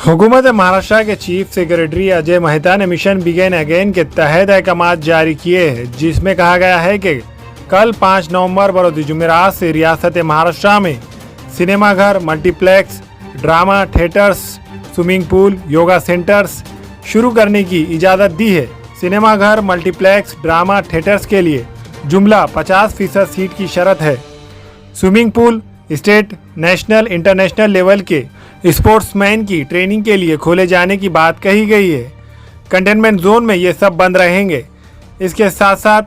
हुकूमत महाराष्ट्र के chief secretary Ajay Mehta ने मिशन बिगिन अगेन के तहत अहकाम जारी किए हैं, जिसमें कहा गया है कि कल 5 नवंबर बरोज़ जुमेरात से रियासत महाराष्ट्र में सिनेमाघर, multiplex, drama theatres, swimming pool, yoga centres शुरू करने की इजाज़त दी है। सिनेमाघर, मल्टीप्लेक्स, ड्रामा थिएटर्स के लिए जुमला 50% सीट की शर्त है। Swimming pool state, national, international level के स्पोर्ट्समैन की ट्रेनिंग के लिए खोले जाने की बात कही गई है। कंटेनमेंट जोन में ये सब बंद रहेंगे। इसके साथ साथ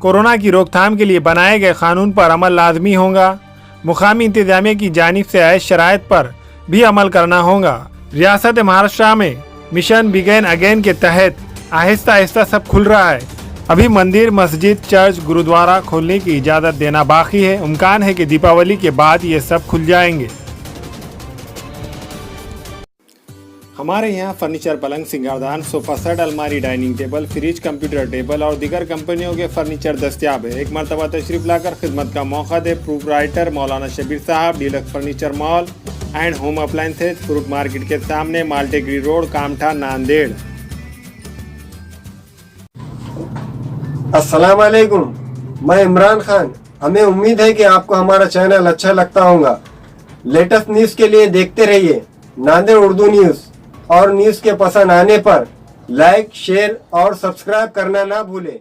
कोरोना की रोकथाम के लिए बनाए गए कानून पर अमल लाजमी होगा। मुकामी इंतजामिया की जानिब से आए शराइत पर भी अमल करना होगा। रियासत महाराष्ट्र में मिशन बिगिन अगेन के तहत आहिस्ता आहिस्ता सब खुल रहा है। अभी मंदिर, मस्जिद, चर्च, गुरुद्वारा खोलने की इजाज़त देना बाकी है। इम्कान है कि दीपावली के बाद ये सब खुल जाएंगे। हमारे यहाँ फर्नीचर, पलंग, सिंगारदान, सोफा सेट, अलमारी, dining table, fridge, computer table और दीगर कंपनियों के फर्नीचर दस्तियाब है। एक मरतबा तशरीफ लाकर खिदमत का मौका दे। प्रोप्राइटर मौलाना शबीर साहब, deluxe furniture mall and home appliances, fruit market के सामने, माल्टेगरी रोड, कामठा, नांदेड़। अस्सलाम वालेकुम, मैं इमरान खान। हमें उम्मीद है कि आपको हमारा चैनल अच्छा लगता होगा। लेटेस्ट न्यूज़ के लिए देखते रहिए नांदेड़ उर्दू न्यूज़, और न्यूज़ के पसंद आने पर लाइक, शेयर और सब्सक्राइब करना ना भूलें।